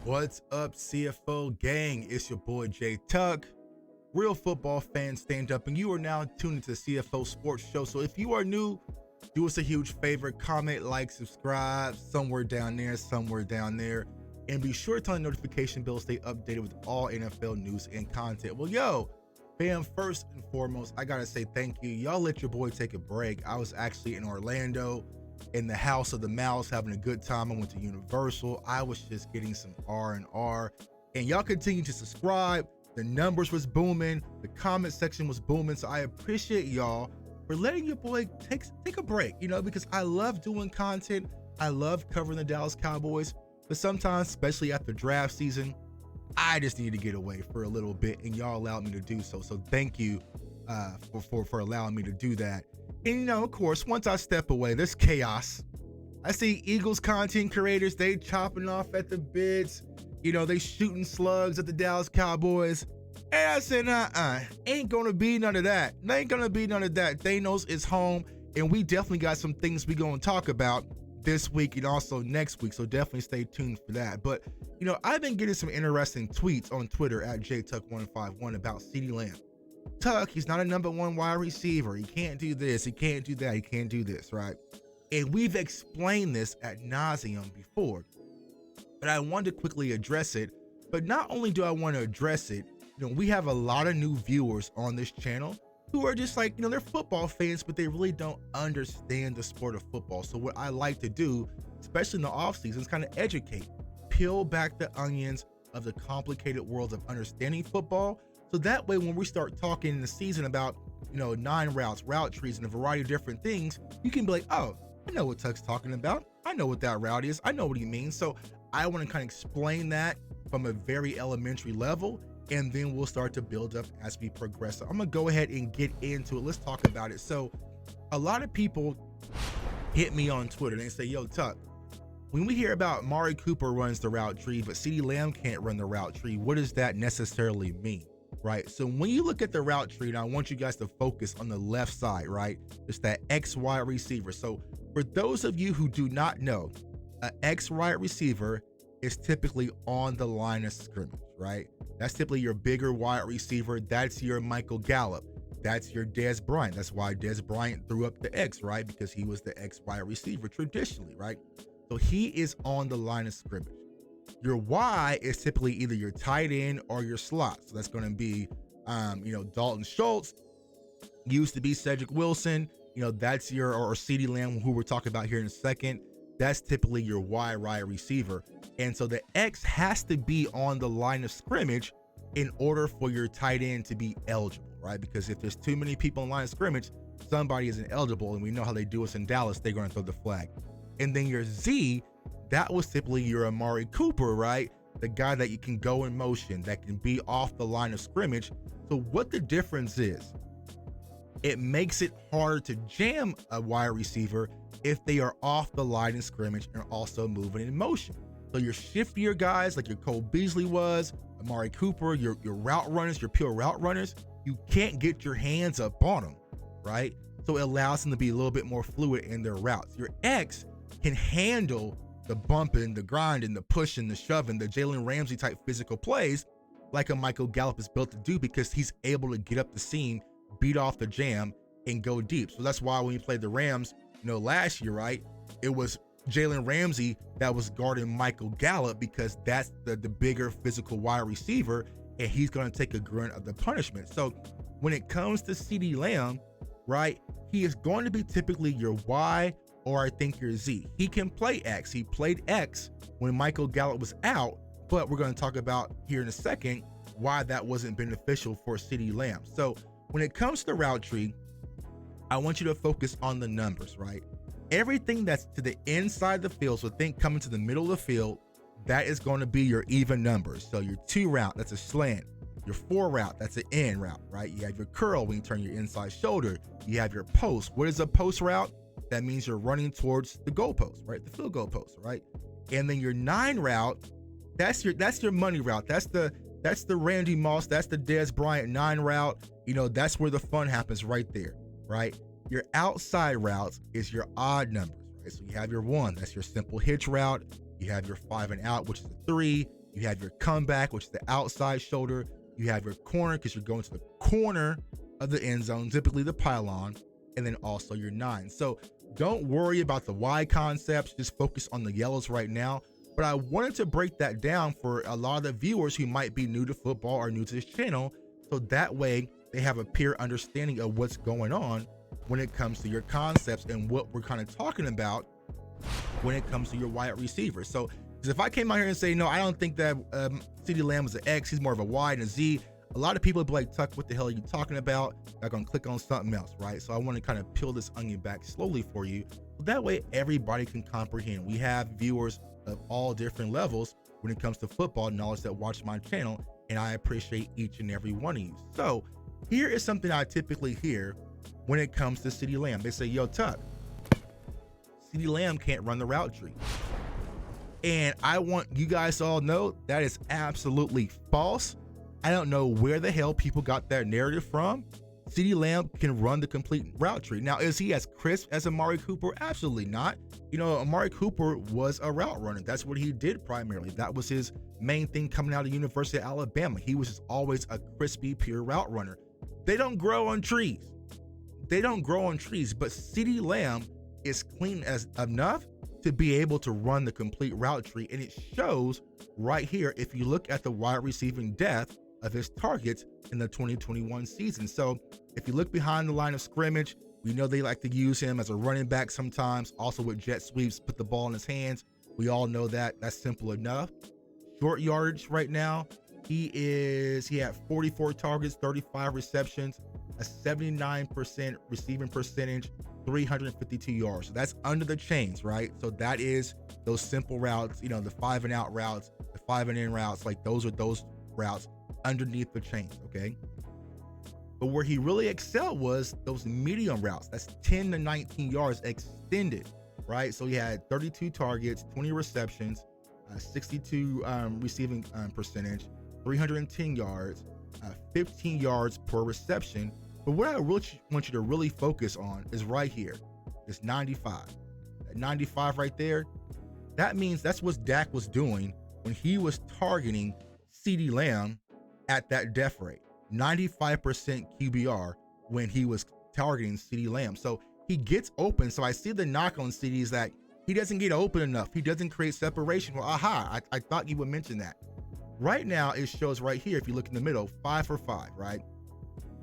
What's up, CFO gang? It's your boy Jay Tuck. Real football fans stand up, and you are now tuned into the CFO Sports Show. So if you are new, do us a huge favor, comment, like, subscribe, somewhere down there, and be sure to turn the notification bell to stay updated with all NFL news and content. Well, fam, first and foremost, I gotta say thank you. Y'all let your boy take a break. I was actually in Orlando, in the House of the Mouse, having a good time. I went to Universal. I was just getting some R&R, and y'all continue to subscribe. The numbers was booming, the comment section was booming, so I appreciate y'all for letting your boy take a break, because I love doing content. I love covering the Dallas Cowboys, but sometimes, especially after draft season, I just need to get away for a little bit, and y'all allowed me to do so. So thank you for allowing me to do that. And of course, once I step away, there's chaos. I see Eagles content creators, they chopping off at the bits. They shooting slugs at the Dallas Cowboys. And I said, ain't gonna be none of that. Ain't gonna be none of that. Thanos is home, and we definitely got some things we gonna talk about this week and also next week. So definitely stay tuned for that. But I've been getting some interesting tweets on Twitter at JTuck151 about Ceedee Lamb. Tuck, he's not a number one wide receiver. He can't do this. He can't do that. He can't do this, right? And we've explained this ad nauseum before, but I wanted to quickly address it. But not only do I want to address it, we have a lot of new viewers on this channel who are just like, they're football fans, but they really don't understand the sport of football. So what I like to do, especially in the off season, is kind of educate, peel back the onions of the complicated world of understanding football. So that way, when we start talking in the season about, 9 routes, route trees, and a variety of different things, you can be like, oh, I know what Tuck's talking about. I know what that route is. I know what he means. So I want to kind of explain that from a very elementary level, and then we'll start to build up as we progress. So I'm going to go ahead and get into it. Let's talk about it. So a lot of people hit me on Twitter and they say, yo, Tuck, when we hear about Amari Cooper runs the route tree, but Ceedee Lamb can't run the route tree, what does that necessarily mean? Right. So when you look at the route tree, and I want you guys to focus on the left side, right? It's that X wide receiver. So for those of you who do not know, an X wide receiver is typically on the line of scrimmage, right? That's typically your bigger wide receiver. That's your Michael Gallup. That's your Dez Bryant. That's why Dez Bryant threw up the X, right? Because he was the X wide receiver traditionally, right? So he is on the line of scrimmage. Your Y is typically either your tight end or your slot. So that's going to be, Dalton Schultz, used to be Cedric Wilson. That's your, or Ceedee Lamb, who we're talking about here in a second. That's typically your Y wide receiver. And so the X has to be on the line of scrimmage in order for your tight end to be eligible, right? Because if there's too many people in line of scrimmage, somebody isn't eligible. And we know how they do us in Dallas. They're going to throw the flag. And then your Z, that was typically your Amari Cooper, right? The guy that you can go in motion, that can be off the line of scrimmage. So what the difference is, it makes it harder to jam a wide receiver if they are off the line of scrimmage and also moving in motion. So your shiftier guys, like your Cole Beasley was, Amari Cooper, your route runners, your pure route runners, you can't get your hands up on them, right? So it allows them to be a little bit more fluid in their routes. Your X can handle the bumping, the grinding, the pushing, the shoving, the Jalen Ramsey type physical plays like a Michael Gallup is built to do, because he's able to get up the seam, beat off the jam, and go deep. So that's why when we played the Rams, last year, right, it was Jalen Ramsey that was guarding Michael Gallup, because that's the bigger physical wide receiver, and he's going to take a grunt of the punishment. So when it comes to Ceedee Lamb, right, he is going to be typically your Y, or I think your Z. He can play X. He played X when Michael Gallup was out, but we're going to talk about here in a second why that wasn't beneficial for Ceedee Lamb. So when it comes to the route tree, I want you to focus on the numbers, right? Everything that's to the inside the field, so think coming to the middle of the field, that is going to be your even numbers. So your 2 route, that's a slant. Your 4 route, that's an in route, right? You have your curl when you turn your inside shoulder. You have your post. What is a post route? That means you're running towards the goalpost, right? The field goal post, right? And then your 9 route, that's your money route. That's the Randy Moss, that's the Dez Bryant 9 route. That's where the fun happens right there, right? Your outside routes is your odd numbers, right? So you have your 1, that's your simple hitch route. You have your 5 and out, which is a 3. You have your comeback, which is the outside shoulder. You have your corner because you're going to the corner of the end zone, typically the pylon, and then also your 9. So don't worry about the Y concepts. Just focus on the yellows right now. But I wanted to break that down for a lot of the viewers who might be new to football or new to this channel, so that way they have a pure understanding of what's going on when it comes to your concepts and what we're kind of talking about when it comes to your wide receiver. So if I came out here and say, no, I don't think that Ceedee Lamb is an X, he's more of a Y and a Z, a lot of people would be like, Tuck, what the hell are you talking about? They're gonna click on something else, right? So I want to kind of peel this onion back slowly for you. That way everybody can comprehend. We have viewers of all different levels when it comes to football knowledge that watch my channel, and I appreciate each and every one of you. So here is something I typically hear when it comes to Ceedee Lamb. They say, yo, Tuck, Ceedee Lamb can't run the route tree. And I want you guys to all know that is absolutely false. I don't know where the hell people got that narrative from. Ceedee Lamb can run the complete route tree. Now, is he as crisp as Amari Cooper? Absolutely not. You know, Amari Cooper was a route runner. That's what he did primarily. That was his main thing coming out of the University of Alabama. He was just always a crispy, pure route runner. They don't grow on trees. They don't grow on trees, but Ceedee Lamb is clean as enough to be able to run the complete route tree, and it shows right here if you look at the wide receiving depth of his targets in the 2021 season. So if you look behind the line of scrimmage, we know they like to use him as a running back sometimes, also with jet sweeps, put the ball in his hands. We all know that. That's simple enough. Short yardage right now, he had 44 targets, 35 receptions, a 79% receiving percentage, 352 yards. So that's under the chains, right? So that is those simple routes, you know, the 5 and out routes, the 5 and in routes, like those are those routes underneath the chains, okay? But where he really excelled was those medium routes. That's 10 to 19 yards extended, right? So he had 32 targets, 20 receptions, 62 receiving percentage, 310 yards, 15 yards per reception. But what I really want you to really focus on is right here, this 95. That 95 right there, that means that's what Dak was doing when he was targeting Ceedee Lamb at that def rate. 95% QBR when he was targeting Ceedee Lamb. So he gets open. So I see the knock on Ceedee is that he doesn't get open enough. He doesn't create separation. Well, I thought you would mention that. Right now, it shows right here, if you look in the middle, 5 for 5, right?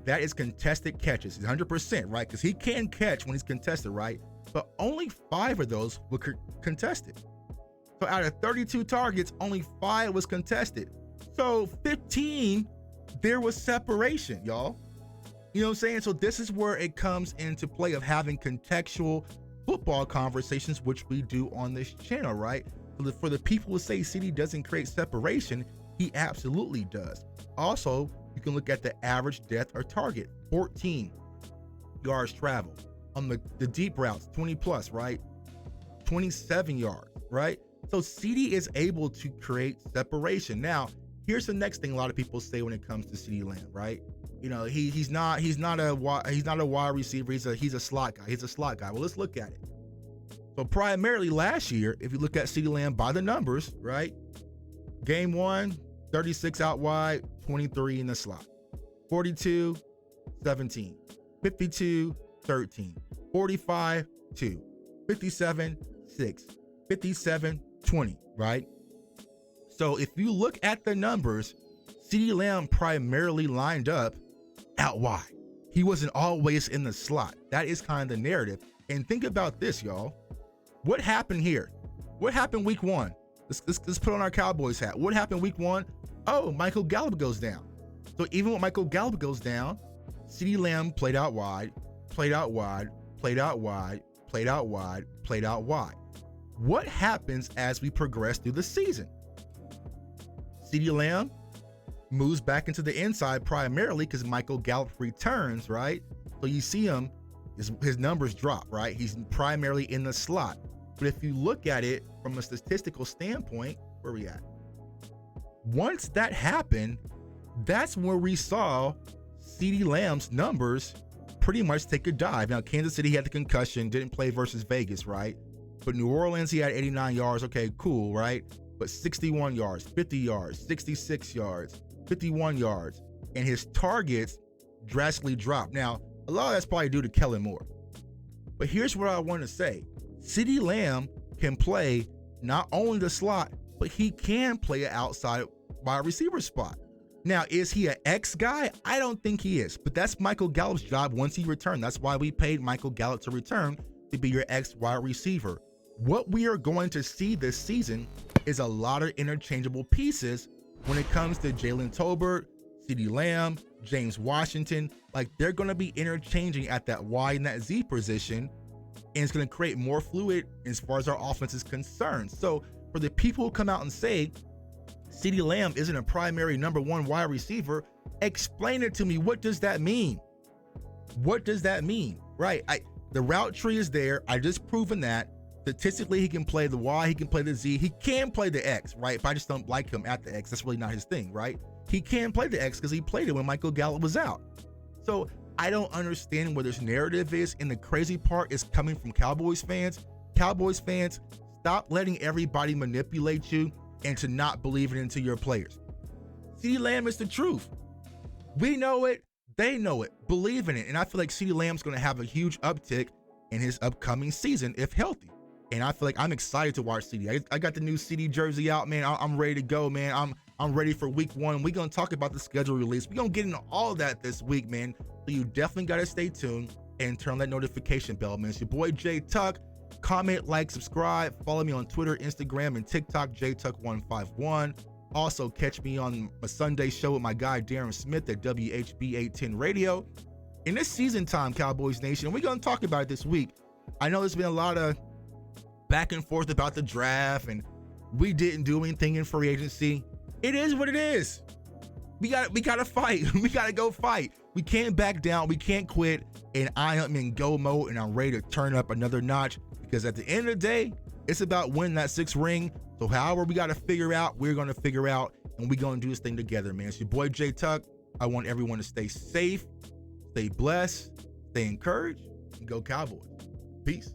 That is contested catches. He's 100%, right? Because he can catch when he's contested, right? But only 5 of those were contested. So out of 32 targets, only 5 was contested. So 15, there was separation, y'all. You know what I'm saying? So this is where it comes into play of having contextual football conversations, which we do on this channel, right? For the people who say Ceedee doesn't create separation, he absolutely does. Also, you can look at the average depth or target, 14 yards traveled. On the deep routes, 20 plus, right? 27 yards, right? So Ceedee is able to create separation. Now, here's the next thing a lot of people say when it comes to Ceedee Lamb, right? You know, he's not a wide receiver. He's a slot guy. He's a slot guy. Well, let's look at it. So primarily last year, if you look at Ceedee Lamb by the numbers, right? Game 1, 36 out wide, 23 in the slot. 42, 17. 52, 13. 45, 2. 57, 6. 57, 20, right? So if you look at the numbers, Ceedee Lamb primarily lined up out wide. He wasn't always in the slot. That is kind of the narrative. And think about this, y'all. What happened here? What happened week 1? Let's put on our Cowboys hat. What happened week 1? Oh, Michael Gallup goes down. So even when Michael Gallup goes down, Ceedee Lamb played out wide, played out wide, played out wide, played out wide, played out wide. What happens as we progress through the season? Ceedee Lamb moves back into the inside primarily because Michael Gallup returns, right? So you see him, his numbers drop, right? He's primarily in the slot. But if you look at it from a statistical standpoint, where are we at? Once that happened, that's where we saw Ceedee Lamb's numbers pretty much take a dive. Now, Kansas City had the concussion, didn't play versus Vegas, right? But New Orleans, he had 89 yards. Okay, cool, right? but 61 yards, 50 yards, 66 yards, 51 yards, and his targets drastically dropped. Now, a lot of that's probably due to Kellen Moore. But here's what I want to say. Ceedee Lamb can play not only the slot, but he can play an outside wide receiver spot. Now, is he an X guy? I don't think he is, but that's Michael Gallup's job once he returned. That's why we paid Michael Gallup to return, to be your X wide receiver. What we are going to see this season is a lot of interchangeable pieces when it comes to Jalen Tolbert, Ceedee Lamb, James Washington. Like, they're going to be interchanging at that Y and that Z position, and it's going to create more fluid as far as our offense is concerned. So for the people who come out and say Ceedee Lamb isn't a primary number one wide receiver, explain it to me. What does that mean? What does that mean? Right? The route tree is there. I just proven that. Statistically, he can play the Y, he can play the Z, he can play the X, right? If I just don't like him at the X, that's really not his thing, right? He can play the X because he played it when Michael Gallup was out. So I don't understand where this narrative is, and the crazy part is coming from Cowboys fans. Cowboys fans, stop letting everybody manipulate you and to not believe it into your players. Ceedee Lamb is the truth. We know it, they know it. Believe in it. And I feel like Ceedee Lamb's going to have a huge uptick in his upcoming season if healthy. And I feel like I'm excited to watch Ceedee. I got the new Ceedee jersey out, man. I'm ready to go, man. I'm ready for week 1. We're going to talk about the schedule release. We're going to get into all that this week, man. So you definitely got to stay tuned and turn on that notification bell, man. It's your boy, J Tuck. Comment, like, subscribe. Follow me on Twitter, Instagram, and TikTok, JTuck151. Also, catch me on a Sunday show with my guy, Darren Smith, at WHB 810 Radio. In this season time, Cowboys Nation, we're going to talk about it this week. I know there's been a lot of back and forth about the draft, and we didn't do anything in free agency. It is what it is. We gotta fight. We gotta go fight. We can't back down. We can't quit. And I am in go mode, and I'm ready to turn up another notch, because at the end of the day, it's about winning that 6th ring. So however we gotta figure out, we're gonna figure out, and we're gonna do this thing together, man. It's your boy J Tuck. I want everyone to stay safe, stay blessed, stay encouraged, and go Cowboys. Peace.